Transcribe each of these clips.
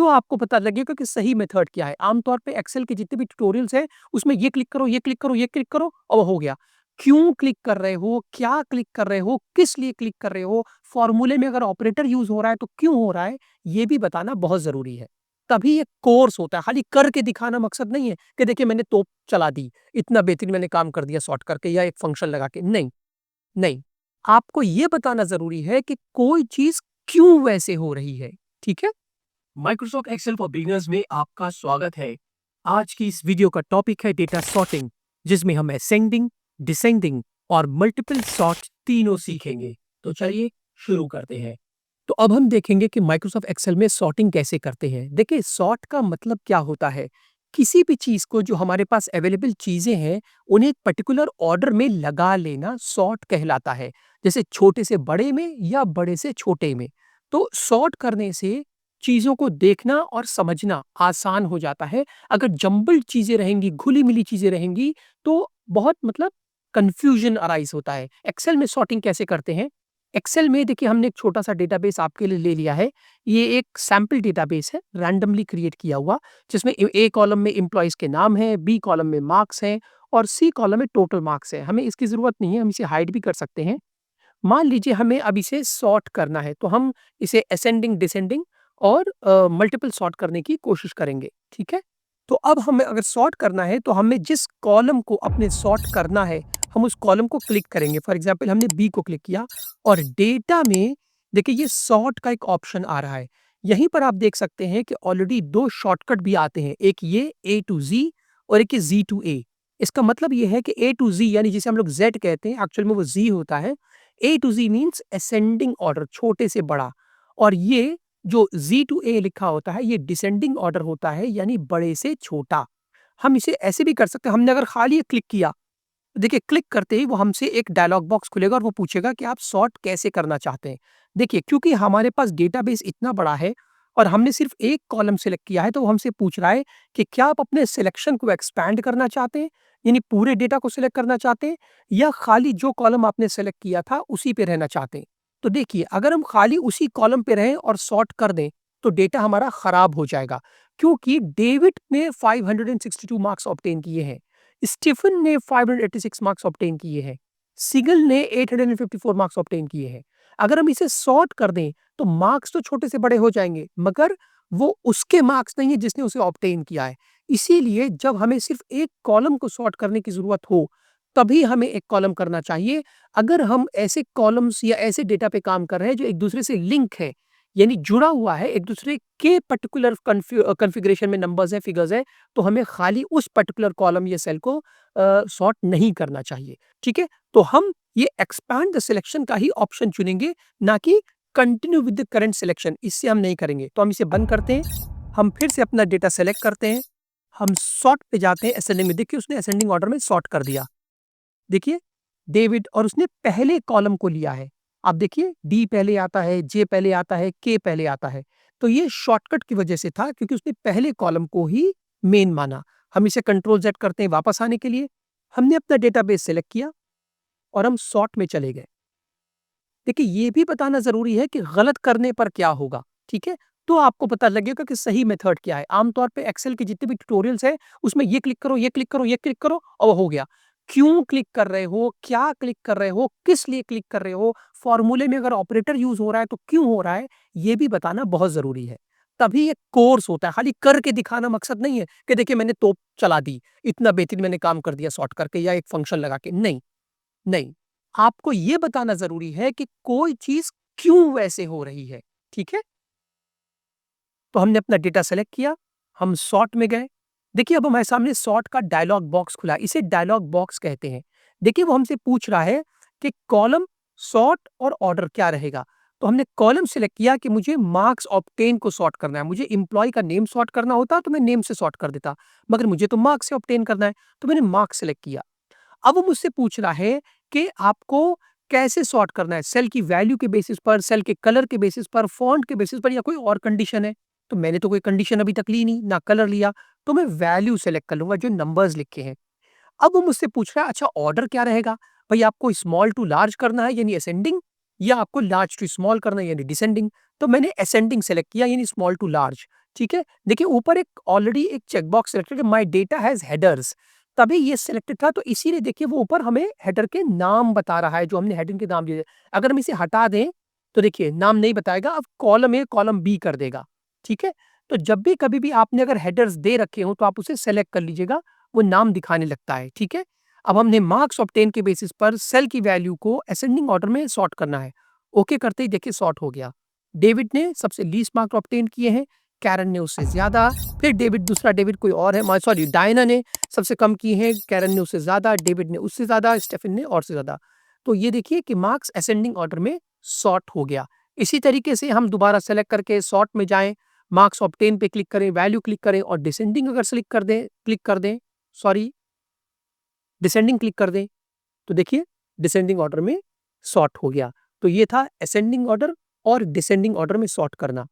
तो आपको पता लगेगा कि सही मेथड क्या है। आमतौर पे एक्सेल के जितने भी ट्यूटोरियल्स हैं, उसमें ये क्लिक करो, ये क्लिक करो, ये क्लिक करो और हो गया। क्यों क्लिक कर रहे हो? क्या क्लिक कर रहे हो? किस लिए क्लिक कर रहे हो? फ़ॉर्मूले में अगर ऑपरेटर यूज़ हो रहा है, तो क्यों हो रहा है? ये भी बताना बहुत ज़रूरी है। तभी एक कोर्स होता है, खाली करके दिखाना मकसद नहीं है कि देखिए मैंने तोप चला दी, इतना बेहतरीन मैंने काम कर दिया सॉर्ट करके या एक फंक्शन लगा के। नहीं, नहीं। आपको ये बताना ज़रूरी है कि कोई चीज़ क्यों वैसे हो रही है, ठीक है? माइक्रोसॉफ्ट एक्सेल फॉर बिगिनर्स में आपका स्वागत है। आज की इस वीडियो का टॉपिक है डेटा सॉर्टिंग, जिसमें हम असेंडिंग, डिसेंडिंग और मल्टीपल सॉर्ट तीनों सीखेंगे। तो चलिए शुरू करते हैं। तो अब हम देखेंगे कि माइक्रोसॉफ्ट एक्सेल में सॉर्टिंग कैसे करते हैं। देखिए सॉर्ट का मतलब क्या होता है? किसी भी चीज़ को जो हमारे पास अवेलेबल चीज़ें हैं, उन्हें एक पर्टिकुलर ऑर्डर में लगा लेना सॉर्ट कहलाता है। जैसे छोटे से बड़े में या बड़े से छोटे में। तो सॉर्ट करने से चीज़ों को देखना और समझना आसान हो जाता है। अगर जम्बल्ड चीज़ें रहेंगी, घुली-मिली चीज़ें रहेंगी, तो बहुत मतलब कन्फ्यूजन अराइज़ होता है। एक्सेल में सॉर्टिंग कैसे करते हैं? एक्सेल में देखिए हमने एक छोटा-सा डेटाबेस आपके लिए ले लिया है। ये एक सैंपल डेटाबेस है, रैंडमली क्रिएट किया हुआ, जिसमें ए कॉलम में एम्प्लॉइज़ के नाम हैं, बी कॉलम में मार्क्स हैं और सी कॉलम में टोटल मार्क्स हैं। हमें इसकी ज़रूरत नहीं है, हम इसे हाइड भी कर सकते हैं। मान लीजिए हमें अब इसे सॉर्ट करना है, तो हम इसे असेंडिंग, डिसेंडिंग और मल्टीपल सॉर्ट करने की कोशिश करेंगे, ठीक है? तो अब हमें अगर सॉर्ट करना है, तो हमें जिस कॉलम को अपने सॉर्ट करना है, हम उस कॉलम को क्लिक करेंगे। फॉर एग्ज़ाम्पल हमने बी को क्लिक किया और डेटा में देखिए ये सॉर्ट का एक ऑप्शन आ रहा है। यहीं पर आप देख सकते हैं कि ऑलरेडी 2 शॉर्टकट भी आते हैं, एक ये ए टू ज़ी और एक ये ज़ी टू ए। इसका मतलब ये है कि ए टू ज़ी यानी जिसे हम लोग ज़ेड कहते हैं, एक्चुअल में वो ज़ी होता है। A to Z means ascending order, छोटे से बड़ा, और ये जो ज़ी टू ए लिखा होता है, ये डिसेंडिंग ऑर्डर होता है, यानी बड़े से छोटा। हम इसे ऐसे भी कर सकते हैं, हमने अगर खाली ये क्लिक किया, देखिए क्लिक करते ही वो हमसे एक डायलॉग बॉक्स खुलेगा और वो पूछेगा कि आप सॉर्ट कैसे करना चाहते हैं। देखिए क्योंकि हमारे पास डेटाबेस इतना बड़ा है और हमने सिर्फ एक कॉलम सेलेक्ट किया है, तो वो हमसे पूछ रहा है कि क्या आप अपने सिलेक्शन को एक्सपैंड करना चाहते हैं, यानी पूरे डेटा को सिलेक्ट करना चाहते हैं, या खाली जो कॉलम आपने सेलेक्ट किया था उसी पे रहना चाहते हैं। तो देखिए अगर हम खाली उसी कॉलम पे रहें और सॉर्ट कर दें, तो डेटा हमारा खराब हो जाएगा, क्योंकि डेविड ने 562 मार्क्स ऑब्टेन किए हैं, स्टीफन ने 586 मार्क्स ऑब्टेन किए हैं, सिगल ने 854 मार्क्स ऑब्टेन किए हैं। अगर हम इसे सॉर्ट कर दें, तो मार्क्स तो छोटे से बड़े हो जाएँगे, मगर वो उसके मार्क्स नहीं है जिसने उसे ऑब्टेन किया है। इसीलिए जब हमें सिर्फ़ एक कॉलम को सॉर्ट करने की ज़रूरत हो, तभी हमें एक कॉलम करना चाहिए। अगर हम ऐसे कॉलम्स या ऐसे डेटा पे काम कर रहे हैं जो एक-दूसरे से लिंक है, यानी जुड़ा हुआ है, एक-दूसरे के पर्टिकुलर कॉन्फ़िगरेशन में नंबर्स हैं, फिगर्स हैं, तो हमें खाली उस पर्टिकुलर कॉलम या सेल को सॉर्ट नहीं करना चाहिए, ठीक है? तो हम ये एक्सपैंड द सिलेक्शन का ही ऑप्शन चुनेंगे, ना कि continue with the current selection, इससे हम नहीं करेंगे। तो हम इसे बंद करते हैं, हम फिर से अपना डेटा सेलेक्ट करते हैं, हम सॉर्ट पे जाते हैं असेंडिंग में, देखिए उसने असेंडिंग ऑर्डर में सॉर्ट कर दिया। देखिए डेविड, और उसने पहले कॉलम को लिया है। आप देखिए डी पहले आता है, जे पहले आता है, के पहले आता है। तो ये शॉर्टकट की वजह से था, क्योंकि उसने पहले कॉलम को ही मेन माना। हम इसे कंट्रोल ज़ेड करते हैं वापस आने के लिए। हमने अपना डेटाबेस सेलेक्ट किया और हम सॉर्ट में चले गए। देखिए ये भी बताना ज़रूरी है कि गलत करने पर क्या होगा, ठीक है? तो आपको पता लगेगा कि सही मेथड क्या है। आमतौर पे एक्सेल के जितने भी ट्यूटोरियल्स हैं, उसमें ये क्लिक करो, ये क्लिक करो, ये क्लिक करो और हो गया। क्यों क्लिक कर रहे हो? क्या क्लिक कर रहे हो? किस लिए क्लिक कर रहे हो? फ़ॉर्मूले में अगर ऑपरेटर यूज़ हो रहा है, तो क्यों हो रहा है? ये भी बताना बहुत ज़रूरी है। तभी एक कोर्स होता है, खाली करके दिखाना मकसद नहीं है कि देखिए मैंने तोप चला दी, इतना बेहतरीन मैंने काम कर दिया सॉर्ट करके या एक फंक्शन लगा के। नहीं, नहीं। आपको ये बताना ज़रूरी है कि कोई चीज़ क्यों वैसे हो रही है, ठीक है? तो हमने अपना डेटा सेलेक्ट किया, हम सॉर्ट में गए। देखिए अब हमारे सामने सॉर्ट का डायलॉग बॉक्स खुला है, इसे डायलॉग बॉक्स कहते हैं। देखिए वो हमसे पूछ रहा है कि कॉलम, सॉर्ट और ऑर्डर क्या रहेगा? तो हमने कॉलम सेलेक्ट किया कि मुझे मार्क्स ऑब्टेन को सॉर्ट करना है। मुझे एम्प्लॉयी का नेम सॉर्ट करना होता तो मैं नेम से सॉर्ट कर देता, मगर मुझे तो मार्क्स से ऑब्टेन करना है, तो मैंने मार्क्स सेलेक्ट किया। अब वो मुझसे पूछ रहा है कि आपको कैसे सॉर्ट करना है, सेल की वैल्यू के बेसिस पर, सेल के कलर के बेसिस पर, फ़ॉन्ट के बेसिस पर, या कोई और कंडीशन है? तो मैंने तो कोई कंडीशन अभी तक ली नहीं, ना कलर लिया, तो मैं वैल्यू सेलेक्ट कर लूँगा जो नंबर्स लिखे हैं। अब वो मुझसे पूछ रहा है अच्छा ऑर्डर क्या रहेगा? भई आपको स्मॉल टू लार्ज करना है यानी असेंडिंग, या आपको लार्ज टू स्मॉल करना है यानी डिसेंडिंग। तो मैंने असेंडिंग सेलेक्ट किया यानी स्मॉल टू लार्ज। ठीक है, देखिए ऊपर एक ऑलरेडी एक चेकबॉक्स सिलेक्टेड है, माय डेटा हैज हेडर्स, तभी ये सिलेक्टेड था, तो इसीलिए देखिए वो ऊपर हमें हेडर के नाम बता रहा है, जो हमने हेडिंग के नाम दिए। अगर हम इसे हटा दें तो देखिए नाम नहीं बताएगा, अब कॉलम ए कॉलम बी कर देगा। ठीक है, तो जब भी कभी भी आपने अगर हेडर्स दे रखे हो तो आप उसे सेलेक्ट कर लीजिएगा, वो नाम दिखाने लगता है। ठीक है, अब हमने मार्क्स ऑब्टेन के बेसिस पर सेल की वैल्यू को असेंडिंग ऑर्डर में सॉर्ट करना है। ओके करते ही देखिए सॉर्ट हो गया। डेविड ने सबसे लीस्ट मार्क ऑब्टेन किए हैं, कैरन ने उससे ज्यादा, फिर डेविड दूसरा डेविड कोई और है, सॉरी डायना ने सबसे कम किए हैं, कैरन ने उससे ज्यादा, डेविड ने उससे ज्यादा, स्टेफन ने और से ज्यादा। तो ये देखिए कि मार्क्स असेंडिंग ऑर्डर में सॉर्ट हो गया। इसी तरीके से हम दोबारा सेलेक्ट करके सॉर्ट में जाएं, मार्क्स ऑब्टेन पे क्लिक करें, वैल्यू क्लिक करें और डिसेंडिंग अगर सेलेक्ट कर दें, क्लिक कर दें, सॉरी डिसेंडिंग क्लिक कर दें, तो देखिए डिसेंडिंग ऑर्डर में सॉर्ट हो गया। तो ये था असेंडिंग ऑर्डर और डिसेंडिंग ऑर्डर में सॉर्ट करना।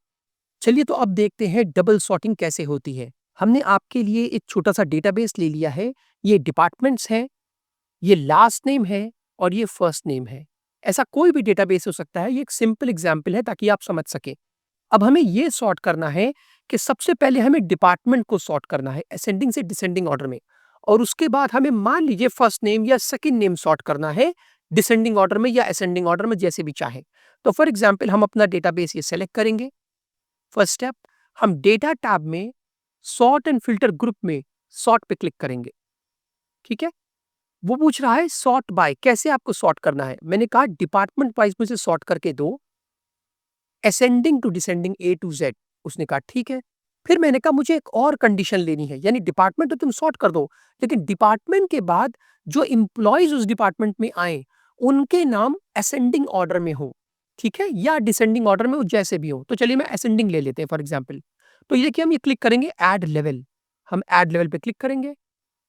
चलिए तो अब देखते हैं डबल सॉर्टिंग कैसे होती है। हमने आपके लिए एक छोटा सा डेटाबेस ले लिया है, ये डिपार्टमेंट्स हैं, ये लास्ट नेम है और ये फर्स्ट नेम है। ऐसा कोई भी डेटाबेस हो सकता है, ये एक सिंपल एग्जाम्पल है ताकि आप समझ सके। अब हमें ये सॉर्ट करना है कि सबसे पहले हमें डिपार्टमेंट को सॉर्ट करना है असेंडिंग से डिसेंडिंग ऑर्डर में, और उसके बाद हमें मान लीजिए फर्स्ट नेम या सेकंड नेम सॉर्ट करना है डिसेंडिंग ऑर्डर में या असेंडिंग ऑर्डर में, जैसे भी चाहे। तो फॉर एग्जांपल हम अपना डेटाबेस ये सेलेक्ट करेंगे। फर्स्ट स्टेप, हम डेटा टैब में सॉर्ट एंड फिल्टर ग्रुप में सॉर्ट पे क्लिक करेंगे। ठीक है, वो पूछ रहा है सॉर्ट बाय, कैसे आपको सॉर्ट करना है। मैंने कहा डिपार्टमेंट वाइज मुझे सॉर्ट करके दो, ascending to descending A to Z. उसने कहा ठीक है। फिर मैंने कहा मुझे एक और कंडीशन लेनी है, यानी डिपार्टमेंट तो तुम सॉर्ट कर दो, लेकिन डिपार्टमेंट के बाद जो इंप्लॉइज उस डिपार्टमेंट में आए उनके नाम असेंडिंग ऑर्डर में हो। ठीक है, या डिसेंडिंग ऑर्डर में हो, जैसे भी हो। तो चलिए मैं असेंडिंग ले लेते हैं फॉर एग्जाम्पल। तो ये देखिए हम ये क्लिक करेंगे ऐड लेवल, हम ऐड लेवल पे क्लिक करेंगे।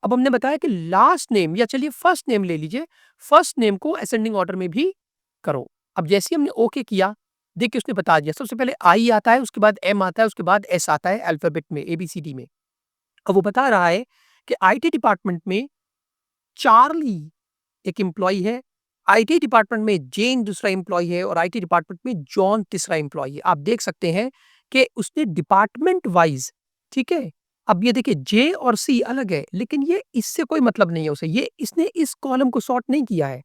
अब हमने बताया कि लास्ट नेम या चलिए फर्स्ट नेम ले लीजिए, फर्स्ट नेम को असेंडिंग ऑर्डर में भी करो। अब जैसे ही हमने ओके किया, देखिए उसने बता दिया सबसे पहले आई आता है, उसके बाद एम आता है, उसके बाद एस आता है अल्फाबेट में, एबीसीडी में। अब वो बता रहा है कि आईटी डिपार्टमेंट में चार्ली एक एम्प्लॉय है, आईटी डिपार्टमेंट में जेन दूसरा एम्प्लॉय है और आईटी डिपार्टमेंट में जॉन तीसरा एम्प्लॉय है। आप देख सकते हैं कि उसने डिपार्टमेंट वाइज, ठीक है। अब ये देखिए जे और सी अलग है, लेकिन ये इससे कोई मतलब नहीं है उसे, ये इसने इस कॉलम को सॉर्ट नहीं किया है,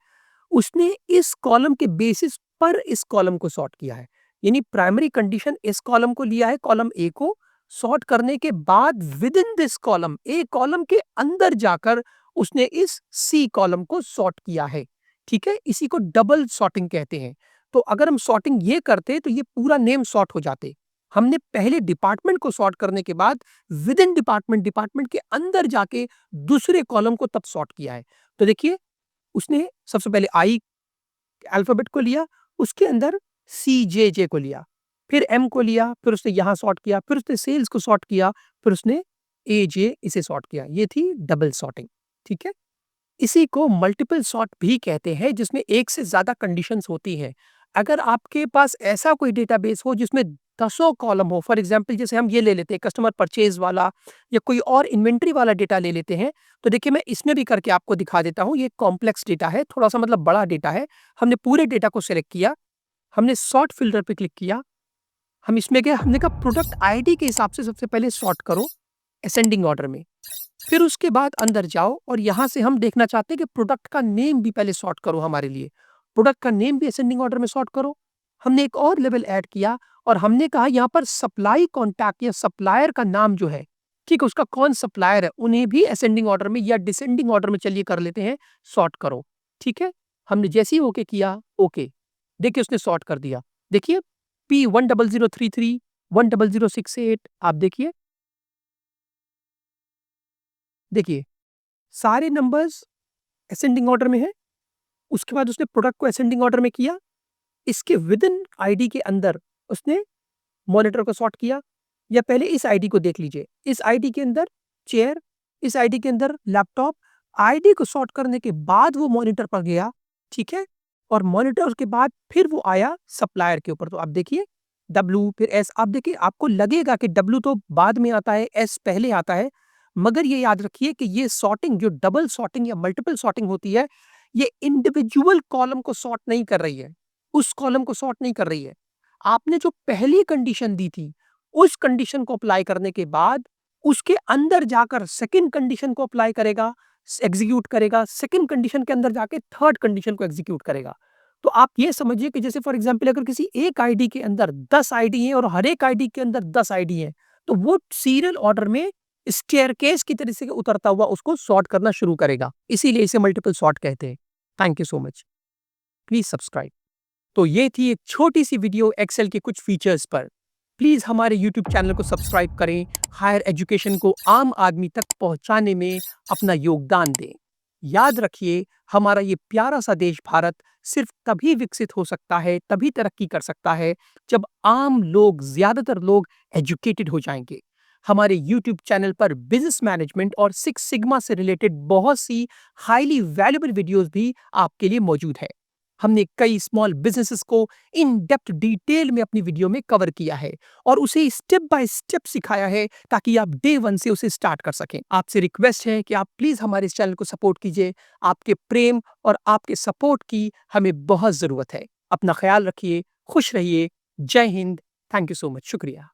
उसने इस कॉलम के बेसिस पर इस कॉलम को सॉर्ट किया है। यानी प्राइमरी कंडीशन इस कॉलम को लिया है, कॉलम ए को सॉर्ट करने के बाद with in this column, A column के अंदर जाकर उसने इस सी कॉलम को सॉर्ट किया है। ठीक है, इसी को डबल सॉर्टिंग कहते हैं। तो अगर हम सॉर्टिंग ये करते तो ये पूरा नेम सॉर्ट हो जाते। हमने पहले डिपार्टमेंट को सॉर्ट करने के बाद विद इन डिपार्टमेंट, डिपार्टमेंट के अंदर जाके दूसरे कॉलम को तब सॉर्ट किया है। तो देखिए उसने सबसे पहले आई अल्फाबेट को लिया, उसके अंदर सी जे जे को लिया, फिर एम को लिया, फिर उसने यहां सॉर्ट किया, फिर उसने सेल्स को सॉर्ट किया, फिर उसने ए जे इसे सॉर्ट किया। ये थी डबल सॉर्टिंग। ठीक है, इसी को मल्टीपल सॉर्ट भी कहते हैं, जिसमें एक से ज्यादा कंडीशंस होती हैं। अगर आपके पास ऐसा कोई डेटाबेस हो जिसमें दसों कॉलम हो, फॉर एग्जांपल जैसे हम ये ले लेते हैं कस्टमर परचेज वाला, या कोई और इन्वेंट्री वाला डेटा ले लेते हैं, तो देखिए मैं इसमें भी करके आपको दिखा देता हूँ। ये कॉम्प्लेक्स डेटा है, थोड़ा सा मतलब बड़ा डेटा है। हमने पूरे डेटा को सिलेक्ट किया, हमने सॉर्ट फिल्टर पे क्लिक किया, हम इसमें गए, हमने कहा प्रोडक्ट आईडी के हिसाब से सबसे पहले सॉर्ट करो असेंडिंग ऑर्डर में, फिर उसके बाद अंदर जाओ और यहां से हम देखना चाहते हैं कि प्रोडक्ट का नेम भी पहले सॉर्ट करो हमारे लिए, प्रोडक्ट का नेम भी असेंडिंग ऑर्डर में सॉर्ट करो। हमने एक और लेवल ऐड किया और हमने कहा यहाँ पर सप्लाई कॉन्टैक्ट या सप्लायर का नाम जो है, ठीक है, उसका कौन सप्लायर है, उन्हें भी असेंडिंग ऑर्डर में या डिसेंडिंग ऑर्डर में चलिए कर लेते हैं, सॉर्ट करो। ठीक है, हमने जैसे ही ओके किया, ओके, देखिए उसने सॉर्ट कर दिया। देखिए P10033 10068, आप देखिए, देखिए सारे नंबर्स असेंडिंग ऑर्डर में है। उसके बाद उसने प्रोडक्ट को असेंडिंग ऑर्डर में किया, इसके विद इन आईडी के अंदर उसने मॉनिटर को सॉर्ट किया। या पहले इस आईडी को देख लीजिए, इस आईडी के अंदर चेयर, इस आईडी के अंदर लैपटॉप, आईडी को सॉर्ट करने के बाद वो मॉनिटर पर गया। ठीक है, और मॉनिटर के बाद फिर वो आया सप्लायर के ऊपर। तो आप देखिए डब्ल्यू फिर एस, आप देखिए आपको लगेगा कि डब्ल्यू तो बाद में आता है, एस पहले आता है, मगर ये याद रखिए कि ये सॉर्टिंग जो डबल सॉर्टिंग या मल्टीपल सॉर्टिंग होती है, ये इंडिविजुअल कॉलम को सॉर्ट नहीं कर रही है, उस कॉलम को सॉर्ट नहीं कर रही है। आपने जो पहली कंडीशन दी थी, उस कंडीशन को अप्लाई करने के बाद उसके अंदर जाकर सेकंड कंडीशन को अप्लाई करेगा, एग्जीक्यूट करेगा, सेकंड कंडीशन के अंदर जाके थर्ड कंडीशन को एग्जीक्यूट करेगा। तो आप ये समझिए कि जैसे फॉर एग्जांपल अगर किसी एक आईडी के अंदर 10 आईडी हैं और हर एक आईडी के अंदर 10 आईडी हैं, तो वो सीरियल ऑर्डर में स्टेयरकेस की तरह से उतरता हुआ उसको सॉर्ट करना शुरू करेगा। इसीलिए इसे मल्टीपल सॉर्ट कहते हैं। Thank you so much. Please subscribe. तो ये थी एक छोटी-सी वीडियो एक्सेल के कुछ फीचर्स पर। प्लीज़ हमारे यूट्यूब चैनल को सब्सक्राइब करें, हायर एजुकेशन को आम आदमी तक पहुँचाने में अपना योगदान दें। याद रखिए, हमारा ये प्यारा-सा देश भारत सिर्फ़ तभी विकसित हो सकता है, तभी तरक्की कर सकता है, जब आम लोग, ज़्यादातर लोग एजुकेटेड हो जाएँगे। हमारे यूट्यूब चैनल पर बिज़नेस मैनेजमेंट और सिक्स सिग्मा से रिलेटेड बहुत सी हाइली वैल्यूएबल वीडियोज़ भी आपके लिए मौजूद हैं। हमने कई स्मॉल बिज़नेसेस को इन डेप्थ डिटेल में अपनी वीडियो में कवर किया है और उसे स्टेप बाय स्टेप सिखाया है ताकि आप डे 1 से उसे स्टार्ट कर सकें। आपसे रिक्वेस्ट है कि आप प्लीज़ हमारे इस चैनल को सपोर्ट कीजिए। आपके प्रेम और आपके सपोर्ट की हमें बहुत ज़रूरत है। अपना ख़्याल रखिए, खुश रहिए। जय Hind. Thank you so much. शुक्रिया।